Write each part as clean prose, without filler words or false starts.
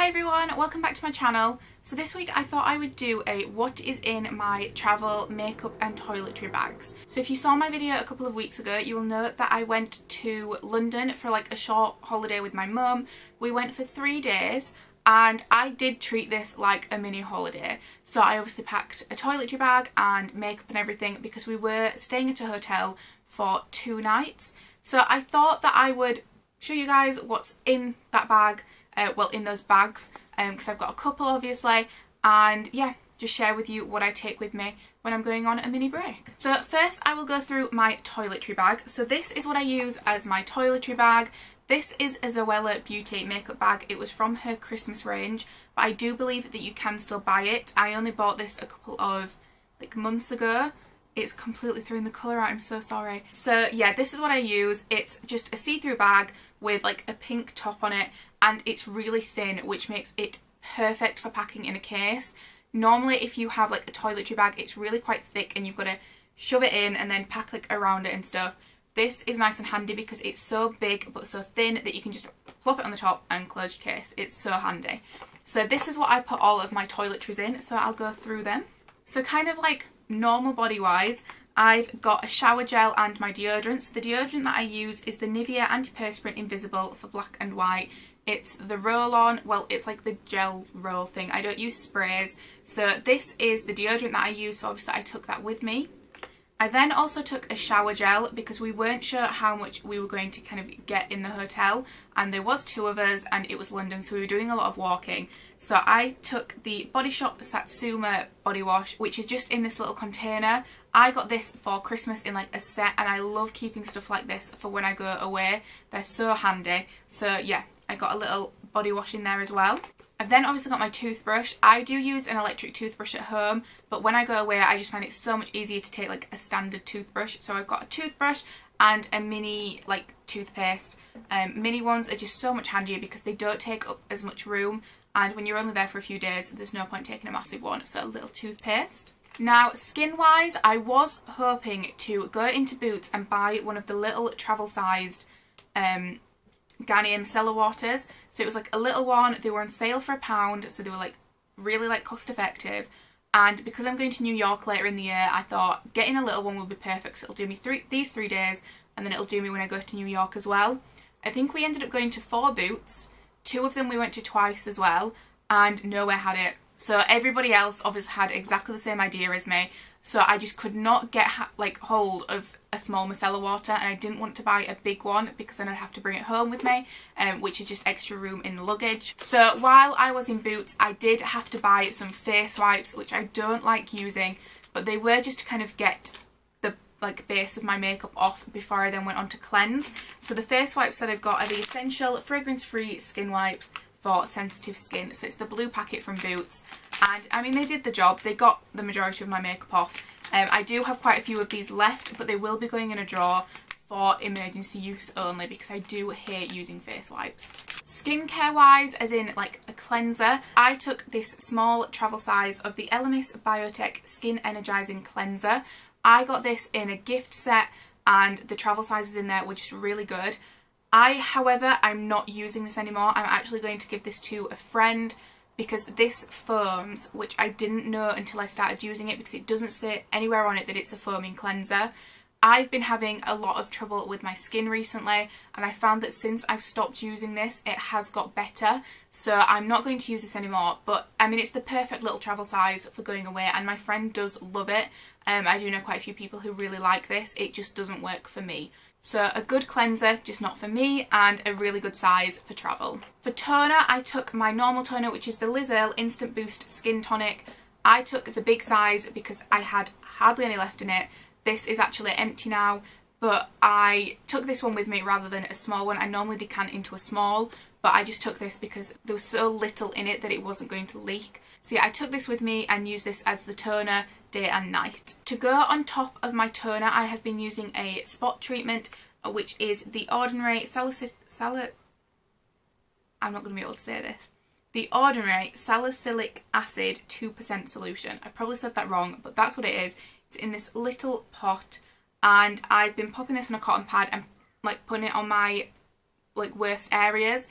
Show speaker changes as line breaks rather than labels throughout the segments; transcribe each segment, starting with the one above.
Hi everyone, welcome back to my channel. So this week I thought I would do a what is in my travel makeup and toiletry bags. So if you saw my video a couple of weeks ago, you will know that I went to London for like a short holiday with my mum. We went for 3 days and I did treat this like a mini holiday. So I obviously packed a toiletry bag and makeup and everything because we were staying at a hotel for 2 nights. So I thought that I would show you guys what's in that bag. Well, in those bags, because I've got a couple obviously, and yeah, just share with you what I take with me when I'm going on a mini break. So first I will go through my toiletry bag. So this is what I use as my toiletry bag. This is a Zoella Beauty makeup bag. It was from her Christmas range, but I do believe that you can still buy it. I only bought this a couple of months ago. It's completely throwing the colour out, I'm so sorry. So yeah, this is what I use. It's just a see-through bag with like a pink top on it, and it's really thin, which makes it perfect for packing in a case. Normally if you have like a toiletry bag, it's really quite thick and you've got to shove it in and then pack like around it and stuff. This is nice and handy because it's so big but so thin that you can just plop it on the top and close your case. It's so handy. So this is what I put all of my toiletries in, so I'll go through them. So kind of like normal body wise, I've got a shower gel and my deodorant. So the deodorant that I use is the Nivea Antiperspirant Invisible for black and white. It's the roll-on, well, it's like the gel roll thing. I don't use sprays. So this is the deodorant that I use, so obviously I took that with me. I then also took a shower gel because we weren't sure how much we were going to kind of get in the hotel, and there was 2 of us and it was London, so we were doing a lot of walking. So I took the Body Shop Satsuma body wash, which is just in this little container. I got this for Christmas in like a set, and I love keeping stuff like this for when I go away. They're so handy. So yeah, I got a little body wash in there as well. I've then obviously got my toothbrush. I do use an electric toothbrush at home, but when I go away I just find it so much easier to take like a standard toothbrush. So I've got a toothbrush and a mini like toothpaste. Mini ones are just so much handier because they don't take up as much room, and when you're only there for a few days there's no point taking a massive one, so a little toothpaste. Now skin wise, I was hoping to go into Boots and buy one of the little travel sized Garnier micellar waters. So it was like a little one. They were on sale for £1, so they were like really like cost effective, and because I'm going to New York later in the year, I thought getting a little one would be perfect. So it'll do me these 3 days, and then it'll do me when I go to New York as well. I think we ended up going to 4 Boots. 2 of them we went to twice as well, and nowhere had it. So everybody else obviously had exactly the same idea as me, so I just could not get like hold of a small micellar water, and I didn't want to buy a big one because then I'd have to bring it home with me, which is just extra room in the luggage. So while I was in Boots, I did have to buy some face wipes, which I don't like using, but they were just to kind of get the like base of my makeup off before I then went on to cleanse. So the face wipes that I've got are the Essential fragrance-free skin wipes for sensitive skin. So it's the blue packet from Boots, and I mean they did the job. They got the majority of my makeup off. I do have quite a few of these left, but they will be going in a drawer for emergency use only because I do hate using face wipes. Skincare wise, as in like a cleanser, I took this small travel size of the Elemis Biotech Skin Energizing Cleanser. I got this in a gift set and the travel sizes in there were just really good. However, I'm not using this anymore. I'm actually going to give this to a friend because this foams, which I didn't know until I started using it because it doesn't say anywhere on it that it's a foaming cleanser. I've been having a lot of trouble with my skin recently, and I found that since I've stopped using this it has got better, so I'm not going to use this anymore. But I mean, it's the perfect little travel size for going away, and my friend does love it. I do know quite a few people who really like this. It just doesn't work for me. So a good cleanser, just not for me, and a really good size for travel. For toner, I took my normal toner, which is the Liz Earle Instant Boost Skin Tonic. I took the big size because I had hardly any left in it. This is actually empty now, but I took this one with me rather than a small one. I normally decant into a small, but I just took this because there was so little in it that it wasn't going to leak. So yeah, I took this with me and used this as the toner day and night. To go on top of my toner, I have been using a spot treatment, which is the Ordinary I'm not going to be able to say this. The Ordinary Salicylic Acid 2% solution. I probably said that wrong, but that's what it is. It's in this little pot, and I've been popping this on a cotton pad and like putting it on my like worst areas.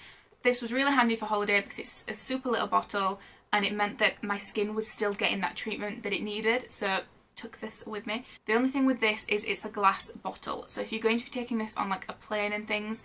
This was really handy for holiday because it's a super little bottle and it meant that my skin was still getting that treatment that it needed, so took this with me. The only thing with this is it's a glass bottle, so if you're going to be taking this on like a plane and things,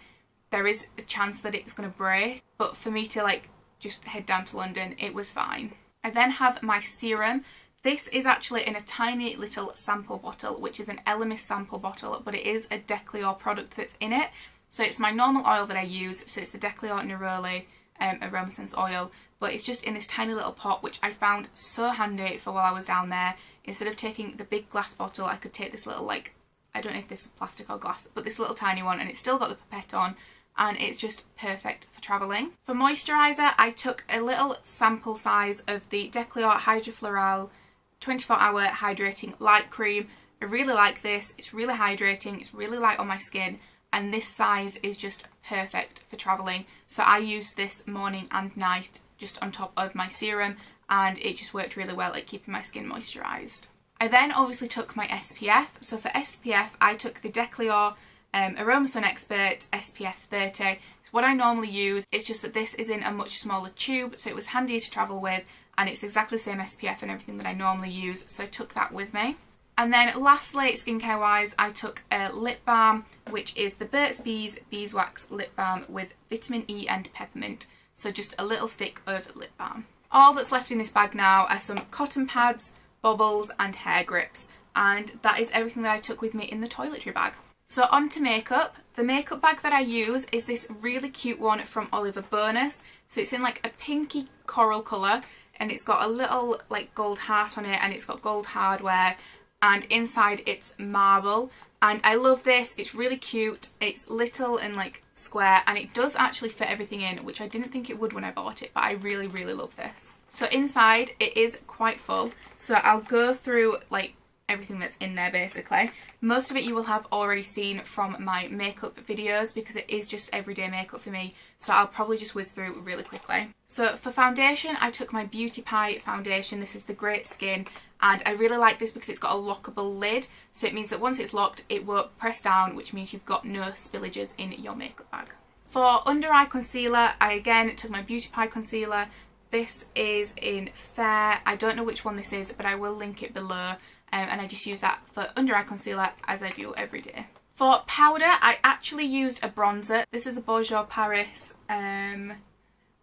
there is a chance that it's going to break, but for me to like just head down to London, it was fine. I then have my serum. This is actually in a tiny little sample bottle, which is an Elemis sample bottle, but it is a Decleor product that's in it. So it's my normal oil that I use, so it's the Decleor Neroli Aroma Sense oil, but it's just in this tiny little pot, which I found so handy for while I was down there. Instead of taking the big glass bottle, I could take this little, like, I don't know if this is plastic or glass, but this little tiny one, and it's still got the pipette on, and it's just perfect for travelling. For moisturiser, I took a little sample size of the Decleor Hydra Floral 24-hour hydrating light cream. I really like this. It's really hydrating, it's really light on my skin, and this size is just perfect for travelling. So I used this morning and night just on top of my serum, and it just worked really well at keeping my skin moisturised. I then obviously took my SPF. So for SPF, I took the Decleor Aroma Sun Expert SPF 30. It's what I normally use. It's just that this is in a much smaller tube, so it was handier to travel with, and it's exactly the same SPF and everything that I normally use, so I took that with me. And then lastly, skincare wise, I took a lip balm, which is the Burt's Bees Beeswax Lip Balm with vitamin E and peppermint. So just a little stick of lip balm. All that's left in this bag now are some cotton pads, bobbles and hair grips, and that is everything that I took with me in the toiletry bag. So on to makeup. The makeup bag that I use is this really cute one from Oliver Bonas. So it's in like a pinky coral colour, and it's got a little like gold heart on it, and it's got gold hardware, and inside it's marble. And I love this. It's really cute. It's little and like square, and it does actually fit everything in, which I didn't think it would when I bought it, but I really love this. So inside it is quite full, so I'll go through like everything that's in there basically. Most of it you will have already seen from my makeup videos because it is just everyday makeup for me, so I'll probably just whiz through really quickly. So for foundation, I took my Beauty Pie foundation. This is the Great Skin, and I really like this because it's got a lockable lid, so it means that once it's locked it won't press down, which means you've got no spillages in your makeup bag. For under eye concealer, I again took my Beauty Pie concealer. This is in Fair. I don't know which one this is, but I will link it below. And I just use that for under eye concealer as I do every day. For powder, I actually used a bronzer. This is the Bourjois Paris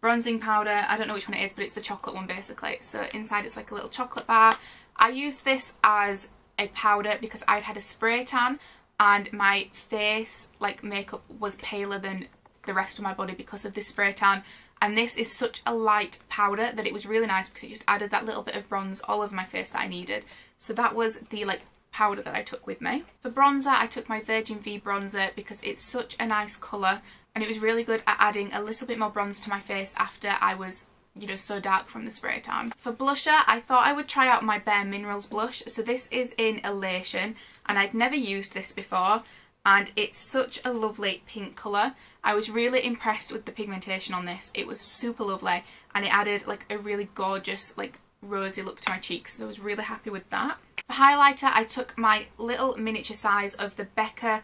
bronzing powder. I don't know which one it is, but it's the chocolate one basically. So inside it's like a little chocolate bar. I used this as a powder because I'd had a spray tan and my face, like makeup, was paler than the rest of my body because of this spray tan. And this is such a light powder that it was really nice because it just added that little bit of bronze all over my face that I needed. So that was the like powder that I took with me. For bronzer, I took my Virgin Vie Bronzer because it's such a nice colour, and it was really good at adding a little bit more bronze to my face after I was, you know, so dark from the spray tan. For blusher, I thought I would try out my Bare Minerals blush. So this is in Elation, and I'd never used this before, and it's such a lovely pink colour. I was really impressed with the pigmentation on this. It was super lovely, and it added like a really gorgeous like rosy look to my cheeks, so I was really happy with that. For highlighter, I took my little miniature size of the Becca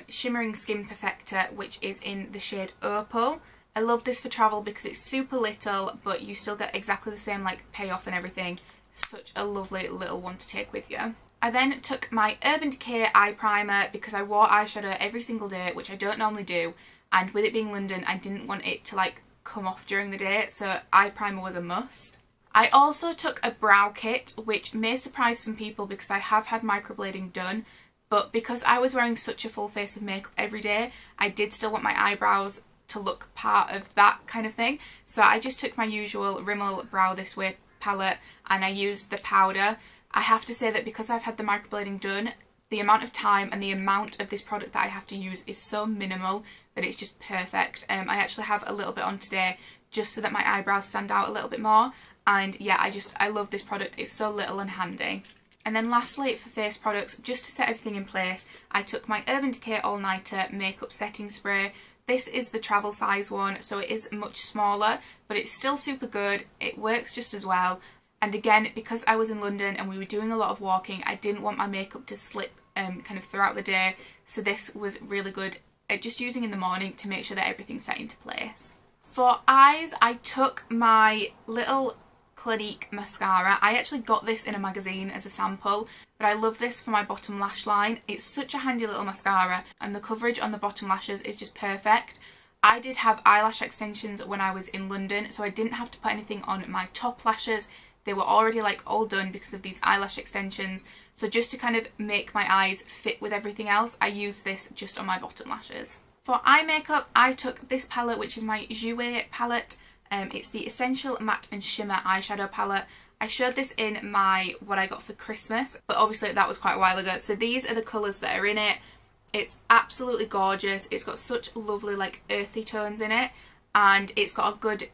Shimmering Skin Perfector, which is in the shade Opal. I love this for travel because it's super little, but you still get exactly the same like payoff and everything. Such a lovely little one to take with you. I then took my Urban Decay eye primer because I wore eyeshadow every single day, which I don't normally do, and with it being London, I didn't want it to like come off during the day, so eye primer was a must. I also took a brow kit, which may surprise some people because I have had microblading done, but because I was wearing such a full face of makeup every day, I did still want my eyebrows to look part of that kind of thing. So I just took my usual Rimmel Brow This Way palette and I used the powder. I have to say that because I've had the microblading done, the amount of time and the amount of this product that I have to use is so minimal that it's just perfect. I actually have a little bit on today just so that my eyebrows stand out a little bit more. And yeah, I love this product. It's so little and handy. And then lastly, for face products, just to set everything in place, I took my Urban Decay All Nighter Makeup Setting Spray. This is the travel size one, so it is much smaller, but it's still super good. It works just as well. And again, because I was in London and we were doing a lot of walking, I didn't want my makeup to slip kind of throughout the day. So this was really good at just using in the morning to make sure that everything's set into place. For eyes, I took my little Clinique mascara. I actually got this in a magazine as a sample, but I love this for my bottom lash line. It's such a handy little mascara and the coverage on the bottom lashes is just perfect. I did have eyelash extensions when I was in London, so I didn't have to put anything on my top lashes. They were already like all done because of these eyelash extensions. So just to kind of make my eyes fit with everything else, I used this just on my bottom lashes. For eye makeup, I took this palette, which is my Jouer palette. It's the Essential Matte and Shimmer eyeshadow palette. I showed this in my what I got for Christmas, but obviously that was quite a while ago. So these are the colours that are in it. It's absolutely gorgeous. It's got such lovely like earthy tones in it, and it's got a good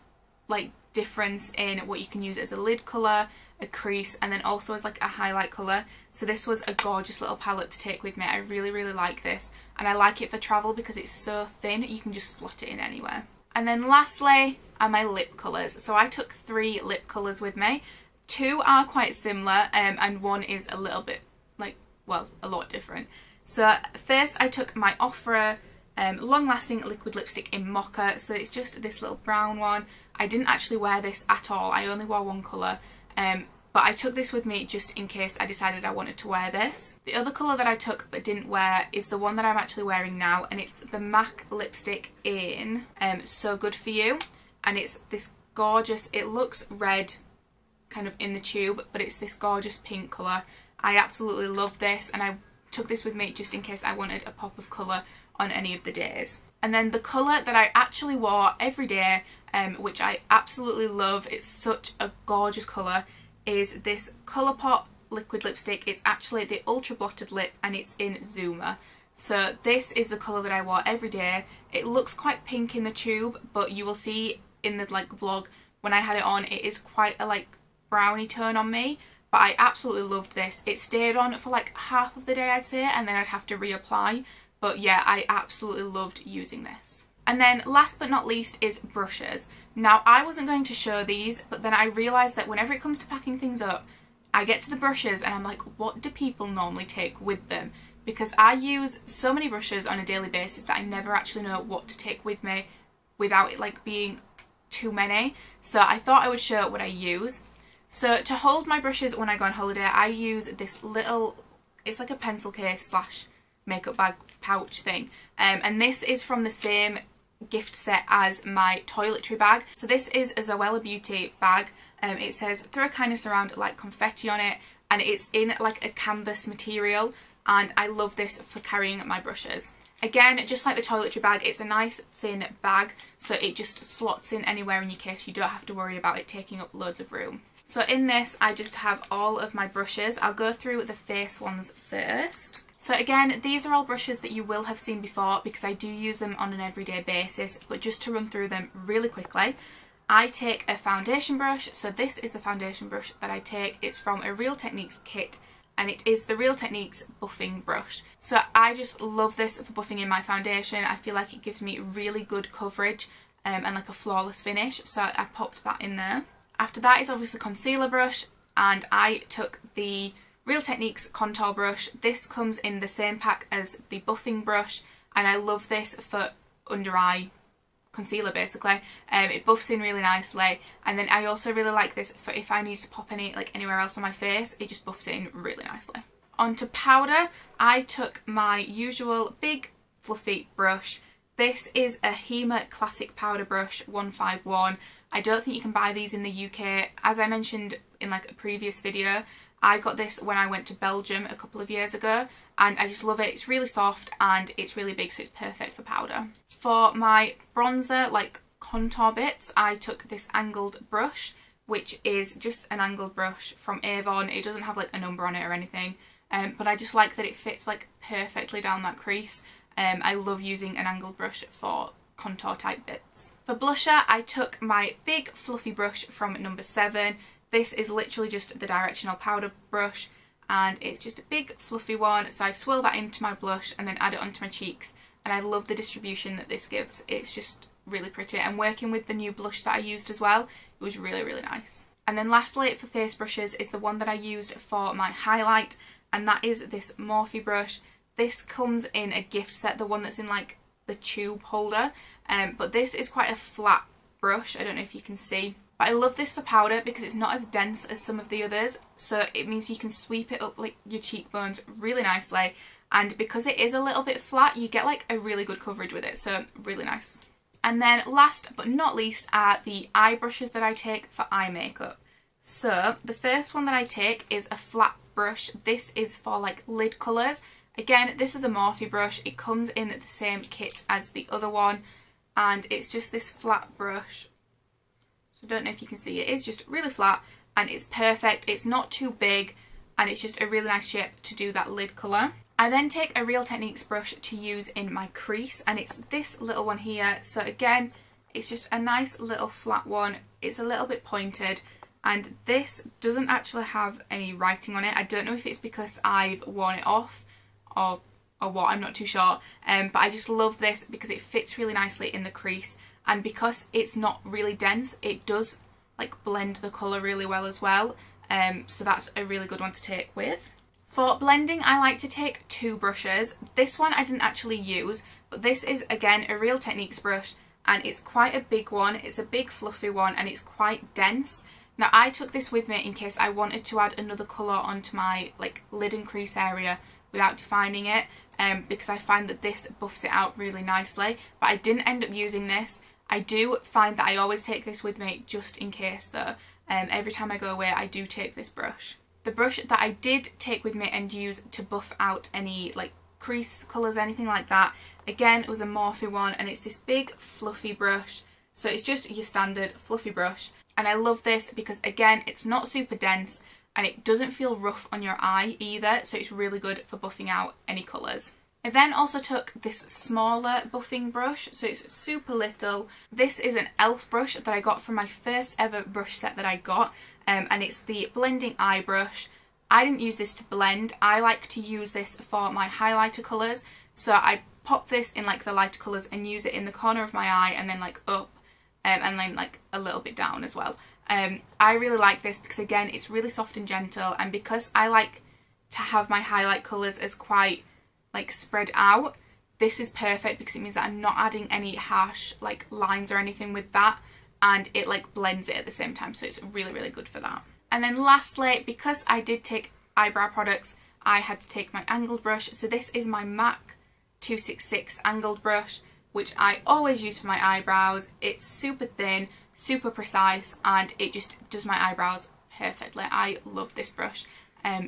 like difference in what you can use as a lid colour, a crease, and then also as like a highlight colour. So this was a gorgeous little palette to take with me. I really like this, and I like it for travel because it's so thin you can just slot it in anywhere. And then lastly are my lip colours. So I took 3 lip colours with me. 2 are quite similar and 1 is a little bit like, well, a lot different. So first I took my Ofra long lasting liquid lipstick in Mocha. So it's just this little brown one. I didn't actually wear this at all. I only wore 1 colour. But I took this with me just in case I decided I wanted to wear this. The other colour that I took but didn't wear is the one that I'm actually wearing now, and it's the MAC lipstick in So Good For You. And it's this gorgeous, it looks red kind of in the tube, but it's this gorgeous pink colour. I absolutely love this, and I took this with me just in case I wanted a pop of colour on any of the days. And then the colour that I actually wore every day, which I absolutely love, it's such a gorgeous colour, is this Colourpop liquid lipstick. It's actually the Ultra Blotted Lip, and it's in Zoomer. So this is the colour that I wore every day. It looks quite pink in the tube, but you will see in the like vlog when I had it on, it is quite a like brownie tone on me. But I absolutely loved this. It stayed on for like half of the day, I'd say, and then I'd have to reapply. But yeah, I absolutely loved using this. And then last but not least is brushes. Now, I wasn't going to show these, but then I realised that whenever it comes to packing things up, I get to the brushes and I'm like, what do people normally take with them? Because I use so many brushes on a daily basis that I never actually know what to take with me without it like being too many. So I thought I would show what I use. So to hold my brushes when I go on holiday, I use this little, it's like a pencil case slash makeup bag pouch thing. And this is from the same gift set as my Toiletry bag. So this is a Zoella Beauty bag. It says throw kindness around like confetti on it, and it's in like a canvas material, and I love this for carrying my brushes. Again, just like the Toiletry bag, it's a nice thin bag, so it just slots in anywhere in your case. You don't have to worry about it taking up loads of room. So in this I just have all of my brushes. I'll go through the face ones first. So again, these are all brushes that you will have seen before because I do use them on an everyday basis, but just to run through them really quickly, I take a foundation brush. So this is the foundation brush that I take. It's from a Real Techniques kit, and it is the Real Techniques buffing brush. So I just love this for buffing in my foundation. I feel like it gives me really good coverage and like a flawless finish, so I popped that in there. After that is obviously concealer brush, and I took the Real Techniques contour brush. This comes in the same pack as the buffing brush, and I love this for under eye concealer basically. It buffs in really nicely, and then I also really like this for if I need to pop any like anywhere else on my face. It just buffs it in really nicely. Onto powder, I took my usual big fluffy brush. This is a Hema Classic Powder Brush 151. I don't think you can buy these in the UK. As I mentioned in like a previous video, I got this when I went to Belgium a couple of years ago, and I just love it. It's really soft and it's really big, so it's perfect for powder. For my bronzer, like contour bits, I took this angled brush, which is just an angled brush from Avon. It doesn't have like a number on it or anything, but I just like that it fits like perfectly down that crease. I love using an angled brush for contour type bits. For blusher, I took my big fluffy brush from number 7. This is literally just the directional powder brush, and it's just a big fluffy one, so I swirl that into my blush and then add it onto my cheeks, and I love the distribution that this gives. It's just really pretty, and working with the new blush that I used as well, it was really nice. And then lastly for face brushes is the one that I used for my highlight, and that is this Morphe brush. This comes in a gift set, the one that's in like the tube holder, but this is quite a flat brush. I don't know if you can see. But I love this for powder because it's not as dense as some of the others. So it means you can sweep it up like your cheekbones really nicely. And because it is a little bit flat, you get like a really good coverage with it. So really nice. And then last but not least are the eye brushes that I take for eye makeup. So the first one that I take is a flat brush. This is for like lid colours. Again, this is a Morphe brush. It comes in the same kit as the other one, and it's just this flat brush. So I don't know if you can see, it is just really flat and it's perfect. It's not too big and it's just a really nice shape to do that lid colour. I then take a Real Techniques brush to use in my crease, and it's this little one here. So again, it's just a nice little flat one. It's a little bit pointed, and this doesn't actually have any writing on it. I don't know if it's because I've worn it off or what, I'm not too sure. But I just love this because it fits really nicely in the crease, and because it's not really dense, it does like blend the colour really well as well. So that's a really good one to take with. For blending, I like to take two brushes. This one I didn't actually use, but this is again a Real Techniques brush, and it's quite a big one. It's a big fluffy one and it's quite dense. Now I took this with me in case I wanted to add another colour onto my like lid and crease area without defining it, because I find that this buffs it out really nicely, but I didn't end up using this. I do find that I always take this with me just in case though. Every time I go away I do take this brush. The brush that I did take with me and use to buff out any like crease colours, anything like that, again it was a Morphe one, and it's this big fluffy brush. So it's just your standard fluffy brush, and I love this because again it's not super dense and it doesn't feel rough on your eye either, so it's really good for buffing out any colours. I then also took this smaller buffing brush, so it's super little. This is an e.l.f. brush that I got from my first ever brush set that I got, and it's the blending eye brush. I didn't use this to blend. I like to use this for my highlighter colours, so I pop this in like the lighter colours and use it in the corner of my eye and then like up, and then like a little bit down as well. I really like this because again it's really soft and gentle, and because I like to have my highlight colours as quite like spread out, this is perfect because it means that I'm not adding any harsh like lines or anything with that, and it like blends it at the same time, so it's really really good for that. And then lastly, because I did take eyebrow products, I had to take my angled brush. So this is my MAC 266 angled brush, which I always use for my eyebrows. It's super thin, super precise, and it just does my eyebrows perfectly. I love this brush.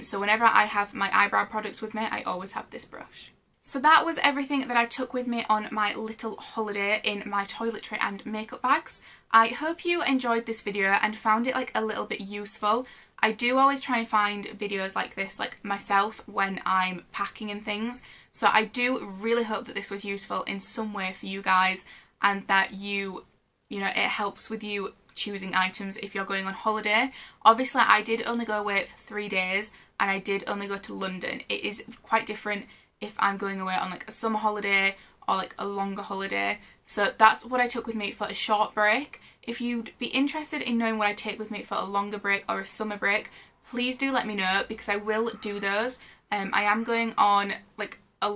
So whenever I have my eyebrow products with me, I always have this brush. So that was everything that I took with me on my little holiday in my toiletry and makeup bags. I hope you enjoyed this video and found it like a little bit useful. I do always try and find videos like this like myself when I'm packing and things. So I do really hope that this was useful in some way for you guys, and that you know, it helps with you choosing items if you're going on holiday. Obviously I did only go away for 3 days and I did only go to London. It is quite different if I'm going away on like a summer holiday or like a longer holiday. So that's what I took with me for a short break. If you'd be interested in knowing what I take with me for a longer break or a summer break, please do let me know, because I will do those. I am going on like a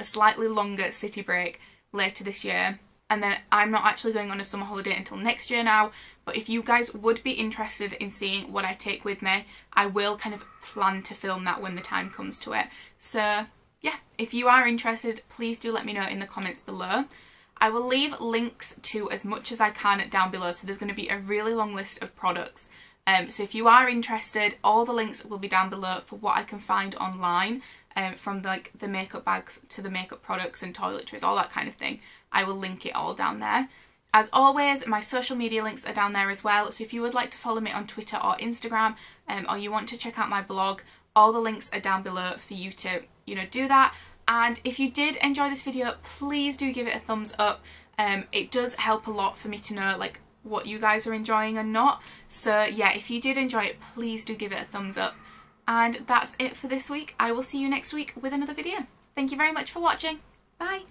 slightly longer city break later this year, and then I'm not actually going on a summer holiday until next year now. But if you guys would be interested in seeing what I take with me, I will kind of plan to film that when the time comes to it. So yeah, if you are interested, please do let me know in the comments below. I will leave links to as much as I can down below, so there's going to be a really long list of products. So if you are interested, all the links will be down below for what I can find online, from like the makeup bags to the makeup products and toiletries, all that kind of thing. I will link it all down there. As always, my social media links are down there as well, so if you would like to follow me on Twitter or Instagram, or you want to check out my blog, all the links are down below for you to, you know, do that. And if you did enjoy this video, please do give it a thumbs up. It does help a lot for me to know like what you guys are enjoying and not. So yeah, if you did enjoy it, please do give it a thumbs up. And that's it for this week. I will see you next week with another video. Thank you very much for watching. Bye.